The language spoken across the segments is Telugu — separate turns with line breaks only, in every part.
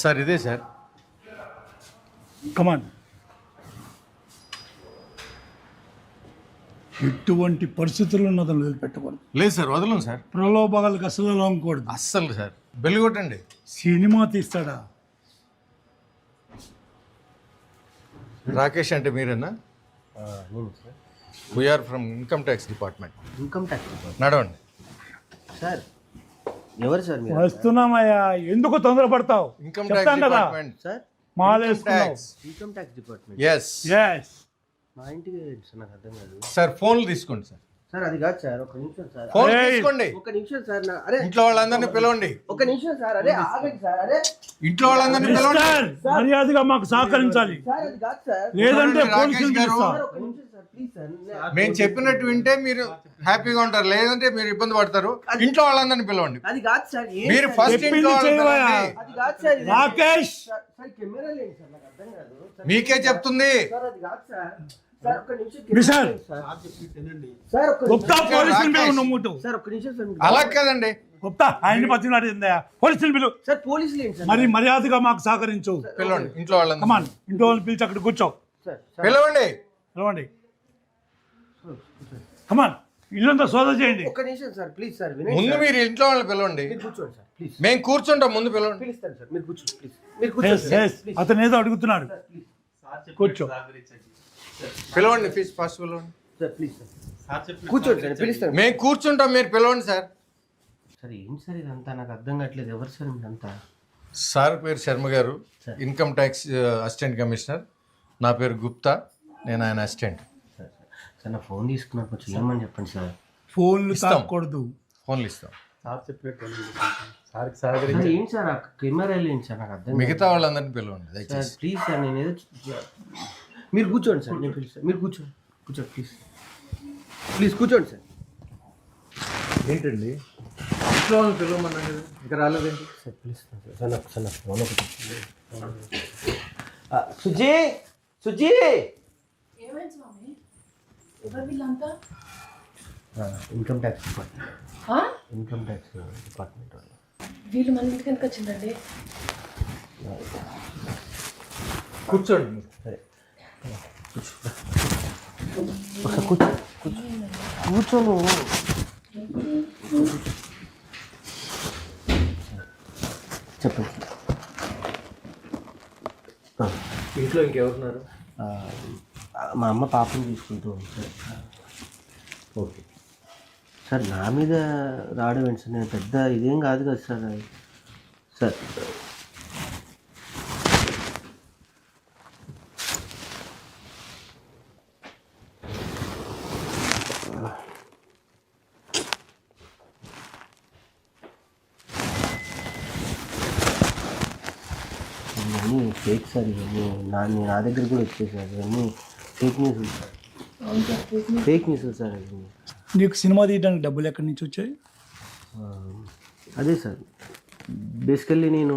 సార్ ఇదే సార్.
కమాన్. ఎటువంటి పరిస్థితుల్లో అతను వదిలిపెట్టకూడదు.
లేదు సార్, వదలం సార్.
ప్రలోభాలకు అసలు లోంకూడదు.
అస్సలు సార్. బెల్లి కొట్టండి.
సినిమా తీస్తాడా?
రాకేష్ అంటే మీరేనా?
నేను sir
we are from income tax department.
Income tax department.
నడవండి
సార్ ఎవరు సార్ మీరు?
వస్తున్నామయ్యా, ఎందుకు తొందరపడతావు?
ఇన్కమ్
చెప్తాను
ట్యాక్స్
కదా.
డిపార్ట్మెంట్.
సార్
మాలేసుకున్నావు.
Income tax department.
Yes
yes.
మా ఇంటికి ఏంటి సార్, నాకు అర్థం కాదు.
సార్. ఫోన్లు తీసుకోండి సార్.
సార్ అది కాదు సార్, ఒక నిమిషం సార్.
ఫోన్
ఏయ్.
తీసుకోండి.
ఒక నిమిషం సార్. అరే
ఇంట్లో వాళ్ళందరినీ పిలవండి.
ఒక నిమిషం సార్. అరే ఆగండి సార్. అరే
ఇంట్లో వాళ్ళందరినీ పిలవండి.
మిస్టర్, మర్యాదగా మాకు సహకరించాలి,
సార్ అది కాదు సార్.
లేదంటే
చూడండి,
పోలీసులు
రాకేష్ గారు.
పిలుస్తా.
సార్ ఒక నిమిషం సార్, ప్లీజ్ సార్.
మేము చెప్పినట్టు వింటే మీరు హ్యాపీగా ఉంటారు, లేదంటే మీరు ఇబ్బంది పడతారు. ఇంట్లో వాళ్ళందరినీ పిలవండి.
అది కాదు సార్. ఏం
మీరు
సార్?
ఫస్ట్
చెప్పింది
ఇంట్లో వాళ్ళని
చేయవయ్యా.
పిలవండి.
అది కాదు సార్. ఇది-
రాకేష్.
సార్ సార్ కెమెరా లేండి సార్, నాకు అర్థం కాదు సార్.
మీకే చెప్తుంది.
సార్ అది కాదు సార్. సార్ ఒక నిమిషం
మిస్టర్.
సార్. సార్ ఒక
గుప్తా
నిమిషం.
పోలీసులు
రాకేష్.
పిలువు నువ్వు.
సార్ ఒక నిమిషం సార్.
అలా కదండి.
గుప్తా ఆయన్ని పచ్చినాడు ఏందయ్యా? పోలీసులు పిలువు.
సార్ పోలీసులు ఏంటి సార్?
మరి మర్యాదగా మాకు సహకరించు.
పిలవండి ఇంట్లో వాళ్ళందరినీ.
కమాన్, ఇంట్లో వాళ్ళని పిలిచి అక్కడ కూర్చో.
సార్ సార్
పిలవండి.
పిలవండి. కమాన్, ఇల్లంతా సోదా చేయండి.
ఒక్క నిమిషం సార్, ప్లీజ్ సార్. వినండి
ముందు
సార్.
మీరు ఇంట్లో వాళ్ళని పిలవండి.
మీరు కూర్చోండి సార్, ప్లీజ్.
మేము కూర్చుంటాం, ముందు పిలవండి.
పిలుస్తాను సార్, మీరు కూర్చోండి ప్లీజ్. మీరు కూర్చోండి
Yes,
సార్,
yes.
ప్లీజ్.
అతను ఏదో అడుగుతున్నాడు.
Sir, please.
కూర్చో.
పిలవండి ఫస్ట్ పిలవండి.
Sir please sir. కూర్చోండి సార్, పిలుస్తాను.
మేము కూర్చుంటాం, మీరు పిలవండి సార్.
సార్ ఏం సార్ ఇదంతా, నాకు అర్థం కావట్లేదు. ఎవరు సార్ మీరంతా?
సార్ పేరు శర్మ గారు,
sir.
Income tax assistant commissioner. నా పేరు గుప్తా, నేను ఆయన అసిస్టెంట్.
సార్ సార్ సార్, నా ఫోన్ తీసుకున్నా, కొంచెం ఏమని చెప్పండి సార్.
ఫోన్లు
ఇస్తాం.
తాకూడదు.
ఫోన్లు ఇస్తాం.
సార్ ఏంటి సార్ ఆ కెమెరా ఏంటి సార్, నాకు అర్థం కాదు.
మిగతా వాళ్ళందరినీ పిలవండి
సార్
దయచేసి.
ప్లీజ్ సార్, నేను ఏదో మీరు కూర్చోండి సార్, నేను పిలుస్తాను. మీరు కూర్చోండి, కూర్చోండి ప్లీజ్. ప్లీజ్ కూర్చోండి సార్.
ఏంటండి ఇంట్లో వాళ్ళని పిలవమన్నాను కదా, ఇంకా రాలేదేంటి?
సార్ పిలుస్తాను సార్. సార్ నాకు సార్, నాకు ఫోన్ ఒకటి. సుజీ, సుజీ.
ఏమైంది స్వామి? ఎవరు వీళ్ళంతా?
Income tax department.
ఆ?
ఇన్కమ్ ట్యాక్స్ డిపార్ట్మెంట్ వాళ్ళు.
వీళ్ళు మన ఇంటికి ఎందుకు వచ్చిందండి?
కూర్చోండి మీరు.
సరే ఒకసారి కూర్చో, కూర్చో, కూర్చోను. చెప్పండి సార్.
ఇంట్లో ఇంకెవరున్నారు?
మా అమ్మ పాపని తీసుకుంటూ ఉంది సార్.
ఓకే
సార్ నా మీద రావడం ఏంటి సార్? నేను పెద్ద ఇదేం కాదు కదా సార్. సార్ ఇవన్నీ ఫేక్ సార్. ఇవన్నీ నా దగ్గర కూడా వచ్చాయి సార్. ఇవన్నీ ఫేక్ న్యూస్ సార్.
అవును సార్,
ఫేక్ న్యూస్ సార్ ఇవన్నీ.
నీకు సినిమా తీయడానికి డబ్బులు ఎక్కడి నుంచి వచ్చాయి?
అదే సార్, బేసికల్లీ నేను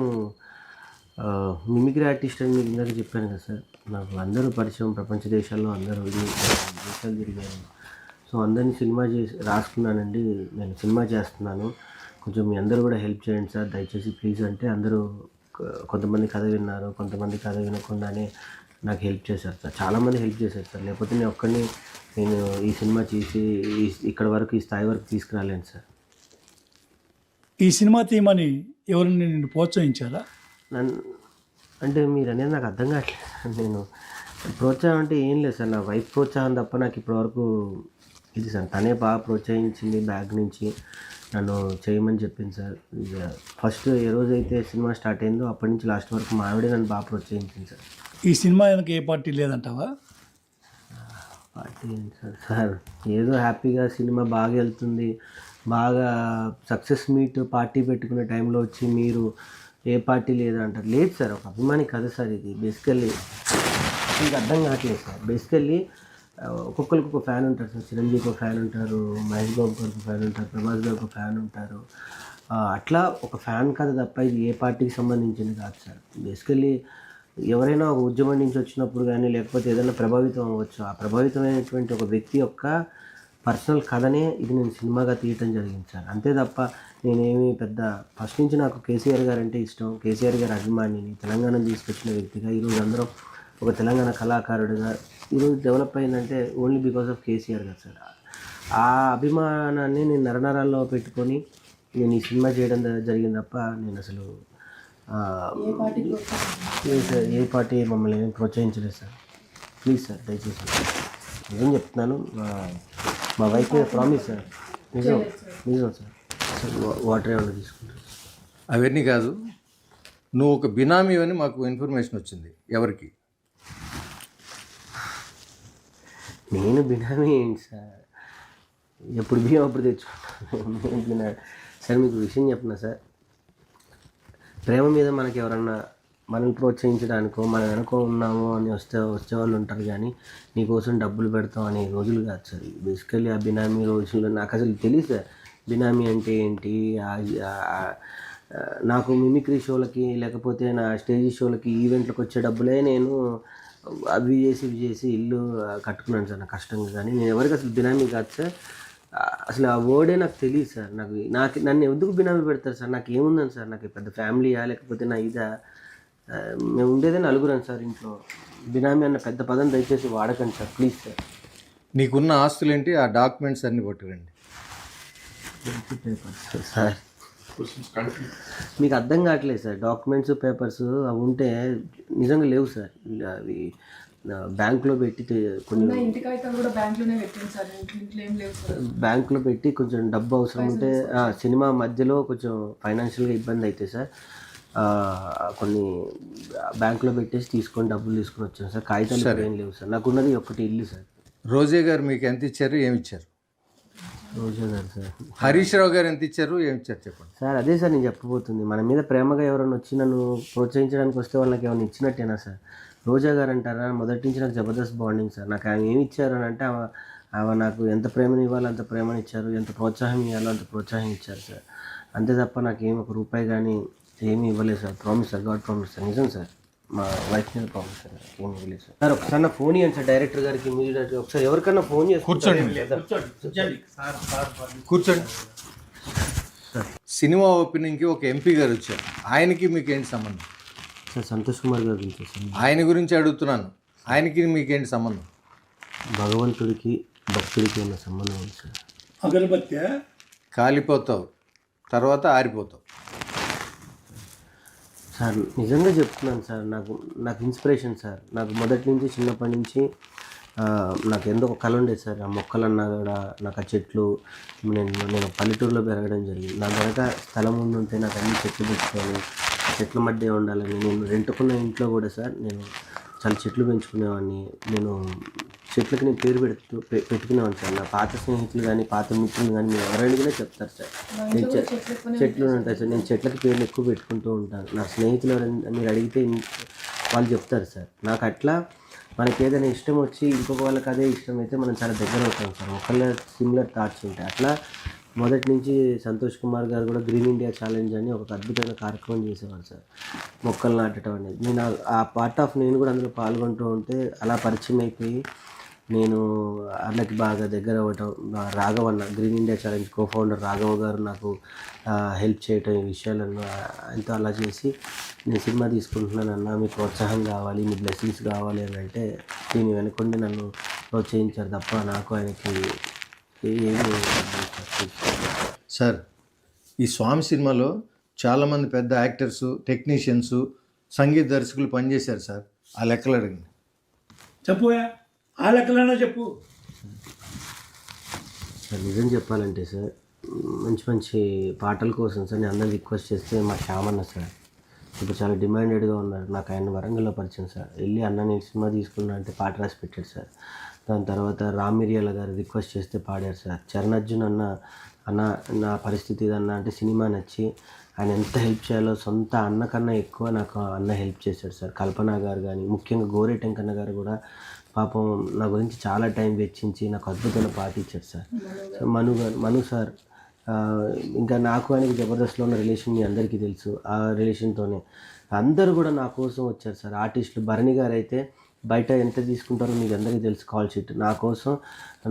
మిమిక్రీ ఆర్టిస్ట్ అని మీకు ఇందాక చెప్పాను కదా సార్. నాకు అందరూ పరిచయం, ప్రపంచ దేశాల్లో అందరూ దేశాలు తిరిగాను. సో అందరినీ సినిమా చేసి రాసుకున్నానండి. నేను సినిమా చేస్తున్నాను, కొంచెం మీ అందరూ కూడా హెల్ప్ చేయండి సార్ దయచేసి ప్లీజ్ అంటే అందరూ కొంతమంది కథ విన్నారు, కొంతమంది కథ వినకుండానే నాకు హెల్ప్ చేశారు సార్. చాలామంది హెల్ప్ చేశారు సార్. లేకపోతే నేను ఒక్కడిని నేను ఈ సినిమా చేసి ఇక్కడ వరకు, ఈ స్థాయి వరకు తీసుకురాలేను సార్.
ఈ సినిమా తీయమని ఎవరిని నిన్ను ప్రోత్సహించారా?
నన్ను అంటే మీరు అనేది నాకు అర్థం కావట్లేదు. నేను ప్రోత్సాహం అంటే ఏం లేదు సార్, నా వైఫ్ ప్రోత్సాహం తప్ప నాకు ఇప్పటివరకు ఇది సార్. తనే బాగా ప్రోత్సహించింది, బ్యాగ్ నుంచి నన్ను చేయమని చెప్పింది సార్. ఇక ఫస్ట్ ఏ రోజైతే సినిమా స్టార్ట్ అయిందో అప్పటి నుంచి లాస్ట్ వరకు మా ఆవిడే నన్ను బాగా ప్రోత్సహించింది సార్.
ఈ సినిమా వెనక ఏ పార్టీ లేదంటావా?
పార్టీ ఏంటి సార్? సార్ ఏదో హ్యాపీగా సినిమా బాగా వెళ్తుంది, బాగా సక్సెస్ మీట్ పార్టీ పెట్టుకునే టైంలో వచ్చి మీరు ఏ పార్టీ లేదంటారు. లేదు సార్, ఒక అభిమాని కథ సార్ ఇది. బేసికల్లీ మీకు అర్థం కావట్లేదు సార్. బేసికల్లీ ఒక్కొక్కరికి ఒక ఫ్యాన్ ఉంటారు సార్. చిరంజీవికి ఒక ఫ్యాన్ ఉంటారు, మహేష్ బాబు గారికి ఒక ఫ్యాన్ ఉంటారు, ప్రభాస్ గారికి ఒక ఫ్యాన్ ఉంటారు. అట్లా ఒక ఫ్యాన్ కథ తప్ప ఇది ఏ పార్టీకి సంబంధించింది కాదు సార్. బేసికల్లీ ఎవరైనా ఒక ఉద్యమం నుంచి వచ్చినప్పుడు కానీ, లేకపోతే ఏదైనా ప్రభావితం అవ్వచ్చు. ఆ ప్రభావితమైనటువంటి ఒక వ్యక్తి యొక్క పర్సనల్ కథనే ఇది నేను సినిమాగా తీయటం జరిగింది సార్. అంతే తప్ప నేనేమి పెద్ద ఫస్ట్ నుంచి నాకు కేసీఆర్ గారు అంటే ఇష్టం, కేసీఆర్ గారి అభిమానిని, తెలంగాణను తీసుకొచ్చిన వ్యక్తిగా ఈరోజు అందరం ఒక తెలంగాణ కళాకారుడిగా ఈరోజు డెవలప్ అయిందంటే ఓన్లీ బికాస్ ఆఫ్ కేసీఆర్ గారు సార్. ఆ అభిమానాన్ని నేను నరనరాల్లో పెట్టుకొని నేను ఈ సినిమా చేయడం జరిగింది తప్ప నేను అసలు
ఏ పార్టీకి
లేదు సార్, ఏ పార్టీ మమ్మల్ని ఏం ప్రోత్సహించలేదు సార్. ప్లీజ్ సార్ దయచేసి నిజం చెప్తున్నాను. మా వైఫ్ మీద ప్రామిస్ సార్, నిజం నిజం సార్. వాటర్ ఏమైనా తీసుకుంటారు?
అవన్నీ కాదు, నువ్వు ఒక బినామీ అని మాకు ఇన్ఫర్మేషన్ వచ్చింది. ఎవరికి?
నేను బినామీ ఏంటి సార్, ఎప్పుడు బియ్యం అప్పుడు తెచ్చుకుంటాను. సార్ మీకు విషయం చెప్పిన సార్, ప్రేమ మీద మనకి ఎవరన్నా మనల్ని ప్రోత్సహించడానికో మనం వెనుకో ఉన్నాము అని వచ్చేవాళ్ళు ఉంటారు, కానీ నీకోసం డబ్బులు పెడతాం అనే రోజులు కాదు సార్. బేసికల్లీ ఆ బినామీ రోజుల్లో నాకు అసలు తెలియదు సార్ బినామీ అంటే ఏంటి. నాకు మిమిక్రీ షోలకి లేకపోతే నా స్టేజ్ షోలకి ఈవెంట్లకు వచ్చే డబ్బులే నేను అవి చేసి ఇల్లు కట్టుకున్నాను సార్ నా కష్టంగా. కానీ నేను ఎవరికి అసలు బినామీ కాదు సార్. అసలు ఆ వర్డే నాకు తెలియదు సార్. నాకు నన్ను ఎందుకు బినామీ పెడతారు సార్? నాకు ఏముందని సార్, నాకు పెద్ద ఫ్యామిలీయా లేకపోతే నా ఇదా? మేము ఉండేదే నలుగురం సార్ ఇంట్లో. బినామీ అన్న పెద్ద పదం దయచేసి వాడకండి సార్, ప్లీజ్ సార్.
నీకున్న ఆస్తులు ఏంటి? ఆ డాక్యుమెంట్స్ అన్నీ పట్టుకురండి.
పేపర్స్ సార్ మీకు అర్థం కావట్లేదు సార్. డాక్యుమెంట్స్ పేపర్స్ అవి ఉంటే నిజంగా లేవు సార్. అవి బ్యాంకులో పెట్టి కొన్ని
ఇంటికి అయితే కూడా బ్యాంక్లోనే పెట్టింది సార్. ఇంట్లో ఏం లేవు సార్.
బ్యాంకులో పెట్టి కొంచెం డబ్బు అవసరం ఉంటే సినిమా మధ్యలో కొంచెం ఫైనాన్షియల్గా ఇబ్బంది అయితే సార్ కొన్ని బ్యాంకులో పెట్టేసి డబ్బులు తీసుకొని వచ్చాను సార్. కాగితాలు ఏం లేవు సార్. నాకున్నది ఒకటి ఇల్లు సార్.
రోజే గారు మీకు ఎంత ఇచ్చారు, ఏమి ఇచ్చారు?
రోజా గారు సార్.
హరీష్ రావు గారు ఎంత ఇచ్చారు, ఏమి ఇచ్చారు చెప్పండి
సార్. అదే సార్ నేను చెప్పబోతుంది. మన మీద ప్రేమగా ఎవరైనా వచ్చి నన్ను ప్రోత్సహించడానికి వస్తే వాళ్ళకి ఏమైనా ఇచ్చినట్టేనా సార్? రోజా గారు అంటారా, మొదటి నుంచి నాకు జబర్దస్త్ బాండింగ్ సార్. నాకు ఆమె ఏమి ఇచ్చారు అని అంటే ఆమె నాకు ఎంత ప్రేమను ఇవ్వాలో అంత ప్రేమను ఇచ్చారు, ఎంత ప్రోత్సాహం ఇవ్వాలో అంత ప్రోత్సాహం ఇచ్చారు సార్. అంతే తప్ప నాకేం ఒక రూపాయి కానీ ఏమీ ఇవ్వలేదు sir. Promise sir, God promise sir, నిజం సార్. మా వైఫ్ మీద ప్రామిస్ సార్, ఏమి ఇవ్వలేదు సార్. సార్ ఒకసారి నా ఫోన్ ఇవ్వండి సార్ డైరెక్టర్ గారికి, ఇమీడియట్గా ఒకసారి ఎవరికన్నా ఫోన్ చేసి
కూర్చోండి. సినిమా ఓపెనింగ్కి ఒక ఎంపీ గారు వచ్చారు, ఆయనకి మీకు ఏంటి సంబంధం?
సార్ సంతోష్ కుమార్ గారు గురించి సార్.
ఆయన గురించి అడుగుతున్నాను, ఆయనకి మీకేంటి సంబంధం?
భగవంతుడికి భక్తుడికి ఉన్న సంబంధం ఉంది సార్.
అగరబత్తి
కాలిపోతావు, తర్వాత ఆరిపోతావు.
సార్ నిజంగా చెప్తున్నాను సార్. నాకు ఇన్స్పిరేషన్ సార్. నాకు మొదటి నుంచి చిన్నప్పటి నుంచి నాకు ఎందుకు ఒక కళ ఉండేది సార్. ఆ మొక్కలన్నా కూడా నాకు ఆ చెట్లు, నేను పల్లెటూరులో పెరగడం జరిగింది. నా వెనక స్థలం ఉంటే నాకు అన్ని చెట్లు పెట్టుకొని చెట్ల మధ్య ఉండాలని నేను రెంటుకున్న ఇంట్లో కూడా సార్ నేను చాలా చెట్లు పెంచుకునేవాడిని. నేను చెట్లకి నేను పేరు పెట్టుకునేవాడిని సార్. నా పాత స్నేహితులు కానీ పాత మిత్రులు కానీ మీరు ఎవరైనా చెప్తారు సార్, నేను చెట్లు ఉంటాయి సార్. నేను చెట్లకి పేర్లు ఎక్కువ పెట్టుకుంటూ ఉంటాను. నా స్నేహితులు ఎవరైనా మీరు అడిగితే వాళ్ళు చెప్తారు సార్. నాకు అట్లా మనకి ఏదైనా ఇష్టం వచ్చి ఇంకొక వాళ్ళకి అదే ఇష్టం అయితే మనం చాలా దగ్గర అవుతాం సార్. ఒకళ్ళ సిమిలర్ థాట్స్ ఉంటాయి. అట్లా మొదటి నుంచి సంతోష్ కుమార్ గారు కూడా గ్రీన్ ఇండియా ఛాలెంజ్ అని ఒక అద్భుతమైన కార్యక్రమం చేసేవారు సార్. మొక్కలు నాటడం అనేది నేను ఆ పార్ట్ ఆఫ్ నేను కూడా అందులో పాల్గొంటూ ఉంటే అలా పరిచయం అయిపోయి నేను అన్నకి బాగా దగ్గర అవ్వటం. రాఘవన్న green India challenge cofounder Raghava గారు నాకు హెల్ప్ చేయటం ఈ విషయాలను ఆయనతో అలా చేసి నేను సినిమా తీసుకుంటున్నానన్నా, మీ ప్రోత్సాహం కావాలి, మీ బ్లెస్సింగ్స్ కావాలి అని అంటే దీని వెనుకొండి నన్ను ప్రోత్సహించారు తప్ప నాకు ఆయనకి ఏమి.
సార్ ఈ స్వామి సినిమాలో చాలామంది పెద్ద యాక్టర్సు, టెక్నీషియన్స్, సంగీత దర్శకులు పనిచేశారు సార్. ఆ లెక్కలు అడగండి.
చెప్పుయా, ఆ లెక్కలైనా చెప్పు.
సార్ నిజం చెప్పాలంటే సార్ మంచి మంచి పాటల కోసం సార్ నేను అందరూ రిక్వెస్ట్ చేస్తే మా శ్యామన్న సార్ ఇప్పుడు చాలా డిమాండెడ్గా ఉన్నారు. నాకు ఆయన వరంగల్లో పరిచయం సార్. వెళ్ళి అన్న నేను సినిమా తీసుకున్నా అంటే పాట రాసి పెట్టాడు సార్. దాని తర్వాత రామ్ మిరియాల గారు రిక్వెస్ట్ చేస్తే పాడారు సార్. చరణ్ అర్జున్ అన్న నా పరిస్థితి ఇదన్నా అంటే సినిమా నచ్చి ఆయన ఎంత హెల్ప్ చేయాలో సొంత అన్న కన్నా ఎక్కువ నాకు అన్న హెల్ప్ చేశాడు సార్. కల్పన గారు కానీ ముఖ్యంగా గోరేటెంకన్న గారు కూడా పాపం నా గురించి చాలా టైం వెచ్చించి నాకు అద్భుతమైన పాట ఇచ్చారు సార్. మను సార్ ఇంకా నాకు ఆయనకి జబర్దస్త్లో ఉన్న రిలేషన్ మీ అందరికీ తెలుసు. ఆ రిలేషన్తోనే అందరూ కూడా నా కోసం వచ్చారు సార్. ఆర్టిస్టులు భరణి గారు అయితే బయట ఎంత తీసుకుంటారో మీకు అందరికీ తెలుసు. కాల్ షీట్ నా కోసం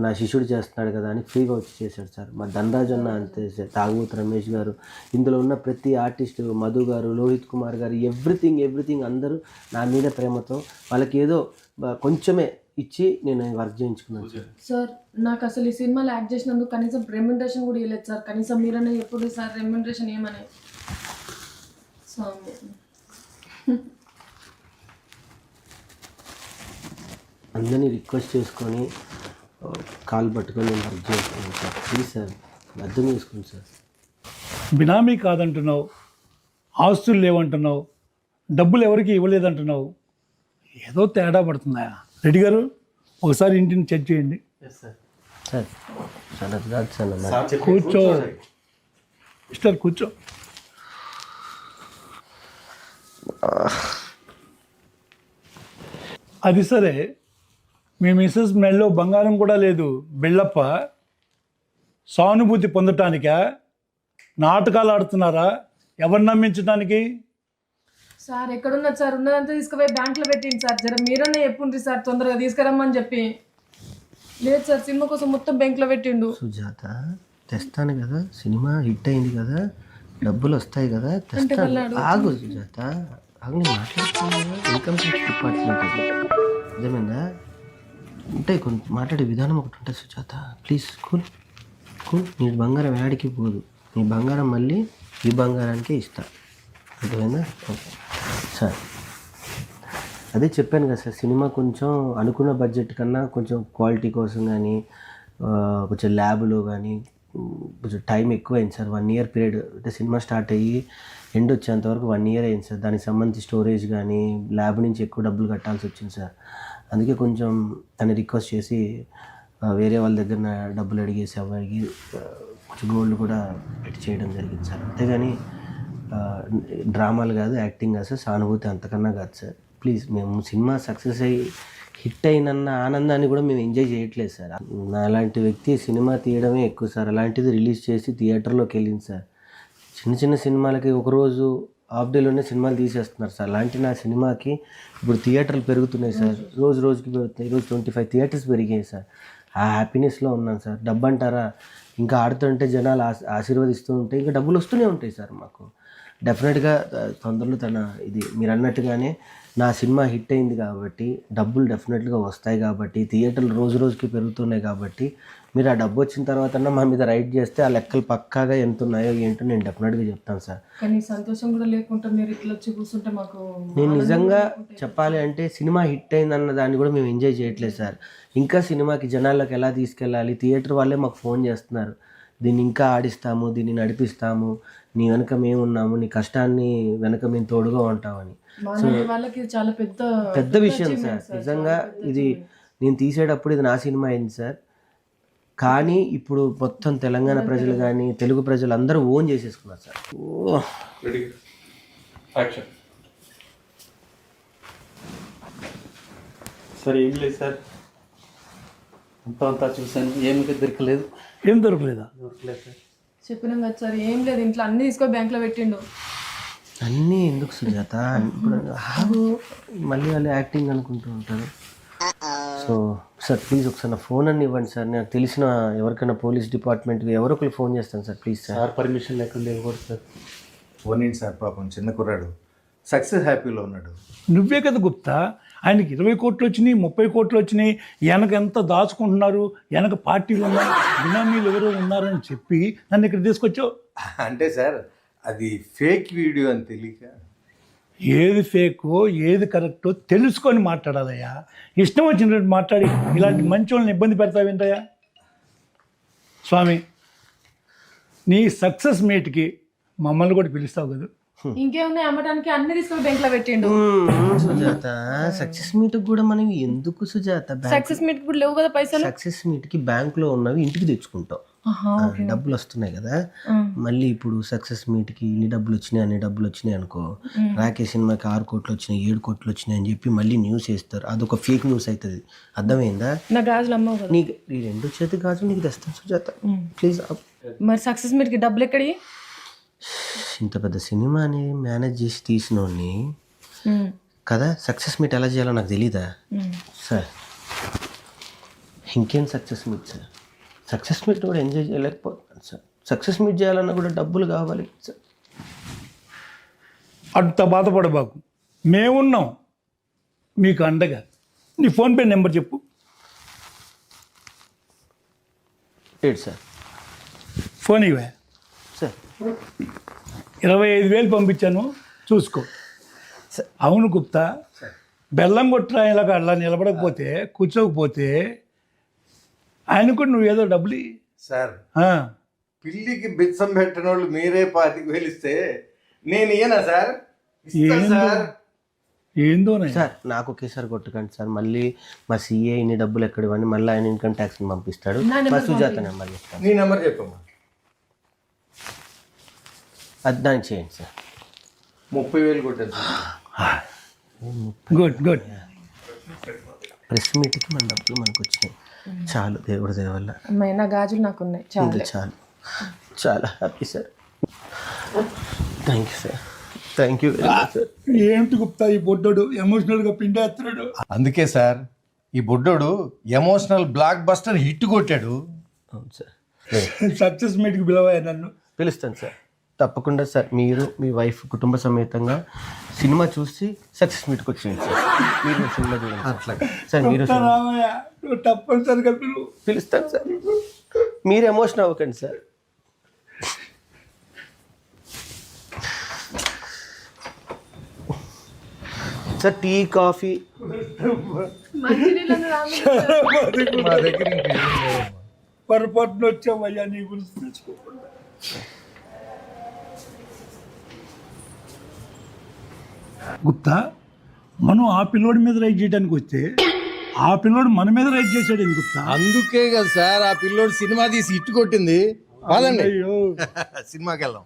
నా శిష్యుడు చేస్తున్నాడు కదా అని ఫ్రీగా వచ్చి చేశాడు సార్. మా ధనరాజ్ అన్న అంతే సార్, తాగుబోతు రమేష్ గారు, ఇందులో ఉన్న ప్రతి ఆర్టిస్ట్, మధు గారు, లోహిత్ కుమార్ గారు, ఎవ్రీథింగ్ అందరూ నా మీద ప్రేమతో వాళ్ళకి ఏదో కొంచెమే ఇచ్చి నేను వర్క్ చేయించుకున్నాను సార్.
సార్ నాకు అసలు ఈ సినిమాలో యాక్ట్ చేసినందుకు కనీసం రెమ్యునరేషన్ కూడా ఇవ్వలేదు సార్. కనీసం మీరనే ఎప్పుడు సార్ రెమ్యునరేషన్ ఏమని స్వామి.
అందరినీ రిక్వెస్ట్ చేసుకొని కాల్ పట్టుకొని నేను వర్క్ చేసుకున్నాను సార్. ప్లీజ్ సార్ అర్థం చేసుకోండి సార్.
బినామీ కాదంటున్నావు, ఆస్తులు లేవంటున్నావు, డబ్బులు ఎవరికి ఇవ్వలేదంటున్నావు. ఏదో తేడా పడుతుందా? రెడ్డి గారు ఒకసారి ఇంటిని చెక్ చేయండి.
సార్ సార్ అది కాదు సార్ నా
కూర్చో మిస్టర్, కూర్చో. అది సరే, మీ మిస్సెస్ మెడలో బంగారం కూడా లేదు, బిళ్ళప్ప. సానుభూతి పొందటానికా? నాటకాలు ఆడుతున్నారా? ఎవరిని నమ్మించడానికి?
సార్ ఎక్కడున్నది సార్? ఉన్నదంతా తీసుకుపోయి బ్యాంక్లో పెట్టింది సార్. జర మీరన్నా చెప్పుండ్రి సార్, తొందరగా తీసుకురమ్మని చెప్పి. లేదు సార్, సినిమా కోసం మొత్తం బ్యాంక్లో పెట్టిండు.
సుజాత తెస్తాను కదా, సినిమా హిట్ అయింది కదా, డబ్బులు వస్తాయి కదా, తెస్తాను. ఆగు సుజాత, ఆగు, నేను మాట్లాడుతున్నాను కదా. ఇన్కమ్ ట్యాక్స్ డిపార్ట్మెంట్ అది అర్థమైందా? ఉంటాయి కొన్ని మాట్లాడే విధానం ఒకటి ఉంటుంది సుజాత. Please cool. నీ బంగారం యాడికి పోదు, నీ బంగారం మళ్ళీ ఈ బంగారానికే ఇస్తా, అర్థమైందా? ఓకే సార్, అదే చెప్పాను కదా సార్, సినిమా కొంచెం అనుకున్న బడ్జెట్ కన్నా కొంచెం క్వాలిటీ కోసం కానీ కొంచెం ల్యాబ్లో కానీ కొంచెం టైం ఎక్కువైంది సార్. 1 year పీరియడ్, అంటే సినిమా స్టార్ట్ అయ్యి ఎండ్ వచ్చేంతవరకు 1 year అయింది సార్. దానికి సంబంధించి స్టోరేజ్ కానీ ల్యాబ్ నుంచి ఎక్కువ డబ్బులు కట్టాల్సి వచ్చింది సార్. అందుకే కొంచెం తను రిక్వెస్ట్ చేసి వేరే వాళ్ళ దగ్గర డబ్బులు అడిగేసి అవ్వడానికి కొంచెం గోల్డ్ కూడా పెట్టి చేయడం జరిగింది సార్. అంతేగాని డ్రామాలు కాదు, యాక్టింగ్ కాదు సార్, సానుభూతి అంతకన్నా కాదు సార్. ప్లీజ్, మేము సినిమా సక్సెస్ అయ్యి హిట్ అయినన్న ఆనందాన్ని కూడా మేము ఎంజాయ్ చేయట్లేదు సార్. నా అలాంటి వ్యక్తి సినిమా తీయడమే ఎక్కువ సార్. అలాంటిది రిలీజ్ చేసి థియేటర్లోకి వెళ్ళింది సార్. చిన్న సినిమాలకి ఒకరోజు హాఫ్ డేలోనే సినిమాలు తీసేస్తున్నారు సార్. అలాంటి నా సినిమాకి ఇప్పుడు థియేటర్లు పెరుగుతున్నాయి సార్, రోజుకి పెరుగుతున్నాయి. ఈరోజు 25 థియేటర్స్ పెరిగాయి సార్. ఆ హ్యాపీనెస్లో ఉన్నాను సార్. డబ్బు అంటారా, ఇంకా ఆడుతుంటే జనాలు ఆశీర్వదిస్తూ ఉంటే ఇంకా డబ్బులు వస్తూనే ఉంటాయి సార్ మాకు. డెఫినెట్గా తొందరలో ఇది మీరు అన్నట్టుగానే నా సినిమా హిట్ అయింది కాబట్టి డబ్బులు డెఫినెట్గా వస్తాయి కాబట్టి, థియేటర్లు రోజుకి పెరుగుతున్నాయి కాబట్టి, మీరు ఆ డబ్బు వచ్చిన తర్వాత మా మీద రైడ్ చేస్తే ఆ లెక్కలు పక్కాగా ఎంత ఉన్నాయో ఏంటో నేను డెఫినెట్గా చెప్తాను సార్.
కానీ సంతోషం కూడా లేకుండా మీరు ఇట్లా వచ్చి కూర్చుంటే మాకు,
నేను నిజంగా చెప్పాలి అంటే సినిమా హిట్ అయిందన్న దాన్ని కూడా మేము ఎంజాయ్ చేయట్లేదు సార్. ఇంకా సినిమాకి జనాల్లోకి ఎలా తీసుకెళ్ళాలి, థియేటర్ వాళ్ళే మాకు ఫోన్ చేస్తున్నారు, దీన్ని ఇంకా ఆడిస్తాము, దీన్ని నడిపిస్తాము, నీ వెనక మేము ఉన్నాము, నీ కష్టాన్ని వెనక మేము తోడుగా ఉంటామని.
వాళ్ళకి చాలా
పెద్ద విషయం సార్. నిజంగా ఇది నేను తీసేటప్పుడు ఇది నా సినిమా అయింది సార్. కానీ ఇప్పుడు మొత్తం తెలంగాణ ప్రజలు కానీ తెలుగు ప్రజలు అందరూ ఓన్ చేసేసుకున్నారు సార్.
సార్ ఏం లేదు సార్, అంతా చూశాను, ఏమి దొరకలేదు.
ఏం దొరకలేదా?
దొరకలేదు సార్.
చెప్పినాం కదా సార్, ఏం లేదు, ఇంట్లో అన్ని తీసుకొని బ్యాంక్లో పెట్టిండు.
అన్నీ ఎందుకు సుజాత, ఇప్పుడు మళ్ళీ వాళ్ళు యాక్టింగ్ అనుకుంటూ ఉంటారు. సో సార్ ప్లీజ్ ఒకసారి నా ఫోన్ అన్ని ఇవ్వండి సార్. నాకు తెలిసిన ఎవరికైనా పోలీస్ డిపార్ట్మెంట్కి ఎవరో ఒకరు ఫోన్ చేస్తాను సార్. Please sir.
పర్మిషన్ లేకుండా ఇవ్వకూడదు సార్.
పోనీండి సార్, పాపం చిన్న కుర్రాడు సక్సెస్ హ్యాపీలో ఉన్నాడు.
నువ్వే కదా గుప్తా, ఆయనకి 20 కోట్లు వచ్చినాయి, 30 కోట్లు వచ్చినాయి, వెనక ఎంత దాచుకుంటున్నారు, వెనక పార్టీలు ఉన్నాయి, బినామీలు ఎవరో ఉన్నారని చెప్పి నన్ను ఇక్కడ తీసుకొచ్చావు.
అంటే సార్ అది ఫేక్ వీడియో అని తెలియక.
ఏది ఫేకో ఏది కరెక్టో తెలుసుకొని మాట్లాడాలయ్యా. ఇష్టం వచ్చినట్టు మాట్లాడి ఇలాంటి మంచి వాళ్ళని ఇబ్బంది పెడతావేంటయ్యా? స్వామి, నీ సక్సెస్ మీట్కి మమ్మల్ని కూడా పిలుస్తావు కదా.
ఇంకేమున్నాయి అమ్మటానికి, అన్ని తీసుకొని బ్యాంక్లో పెట్టిండు.
సుజాత సక్సెస్ మీట్ కూడా మనం ఎందుకు సుజాత,
సక్సెస్ మీట్ కూడా లేవు కదా పైసలు.
సక్సెస్ మీట్కి బ్యాంకులో ఉన్నవి ఇంటికి తెచ్చుకుంటాం, డబ్బులు వస్తున్నాయి కదా. మళ్ళీ ఇప్పుడు సక్సెస్ మీట్కి ఇన్ని డబ్బులు వచ్చినాయి అన్ని డబ్బులు వచ్చినాయి అనుకో, రాకేష్ సినిమాకి 6 కోట్లు వచ్చినాయి 7 కోట్లు వచ్చినాయి అని చెప్పి మళ్ళీ న్యూస్ వేస్తారు. అదొక ఫేక్ న్యూస్ అవుతుంది, అర్థమైందా?
నా గాజులు అమ్మవు కదా.
నీకు ఈ 2 చేతి గాజులు నీకు తెస్తాను సుజాత, ప్లీజ్.
మరి సక్సెస్ మీట్కి డబ్బులు ఎక్కడి?
ఇంత పెద్ద సినిమాని మేనేజ్ చేసి తీసినోడిని కదా సక్సెస్ మీట్ ఎలా చేయాలో నాకు తెలీదా సార్? ఇంకేం success meet sir? Success meet కూడా ఎంజాయ్ చేయలేకపోతున్నాను సార్. సక్సెస్ మీట్ చేయాలన్నా కూడా డబ్బులు కావాలి సార్.
అంత బాధపడబాకు, మేమున్నాం మీకు అండగా. నీ ఫోన్పే నెంబర్ చెప్పు.
ఏంటి సార్?
ఫోన్ ఇవే.
సార్
25,000 పంపించాను, చూసుకో. అవును గుప్తా, బెల్లం కొట్టిన ఇలాగ అలా నిలబడకపోతే కూర్చోకపోతే ఆయన కూడా నువ్వు ఏదో డబ్బులు ఇయ్యి.
సార్
ఆ,
పిల్లికి బిచ్చం పెట్టిన వాళ్ళు మీరే 25,000 ఇస్తే నేను ఇయ్యనా సార్? ఇస్తాను
ఏందో
సార్.
ఏందోనే.
సార్ నాకు ఒకేసారి కొట్టకండి సార్. మళ్ళీ మా సీఏ ఇన్ని డబ్బులు ఎక్కడ ఇవ్వండి, మళ్ళీ ఆయన ఇన్కమ్ ట్యాక్స్ని పంపిస్తాడు. మా సుజాత నెంబర్ ఇస్తాను.
నీ నెంబర్ చెప్పమ్మా.
అది దానికి చేయండి సార్.
30,000 కొట్టాను సార్.
Good good.
ప్రెస్ మీట్కి మన డబ్బులు మనకు వచ్చినాయి చాలు, దేవుడి దయ వల్ల.
అమ్మాయి నా గాజులు నాకు ఉన్నాయి చాలా.
ఇంకా చాలు, చాలా happy sir. Thank you sir, thank you very much sir.
ఏంటి గుప్తా ఈ బొడ్డోడు ఎమోషనల్గా పిండేస్తున్నాడు.
అందుకే సార్ ఈ బుడ్డోడు ఎమోషనల్ బ్లాక్ బస్టర్ హిట్ కొట్టాడు.
అవును సార్,
సక్సెస్ మీట్కి పిలవా నన్ను.
పిలుస్తాను సార్ తప్పకుండా సార్. మీరు మీ వైఫ్ కుటుంబ సమేతంగా సినిమా చూసి సక్సెస్ మీట్కి వచ్చేయండి సార్. మీరు సినిమా చూడండి
అట్లా
సార్. మీరు
రామయ్య, నువ్వు తప్పనిసరిగా పిలువు.
పిలుస్తాను సార్, మీరు ఎమోషన్ అవ్వకండి సార్. సార్ టీ కాఫీ
మంచినీళ్ళని రాము.
మా దగ్గర ఇంకేం లేవమ్మా.
పొరపాటున వచ్చామయ్యా నీ గురించి తెచ్చుకోకుండా. గుప్తా, మనం ఆ పిల్లోడి మీద రైడ్ చేయడానికి వస్తే ఆ పిల్లోడు మన మీద రైడ్ చేశాడు ఎందుకు గుప్తా?
అందుకే కదా సార్ ఆ పిల్లోడు సినిమా తీసి హిట్ కొట్టింది. కాదండి
అయ్యో
సినిమాకి వెళ్దాం.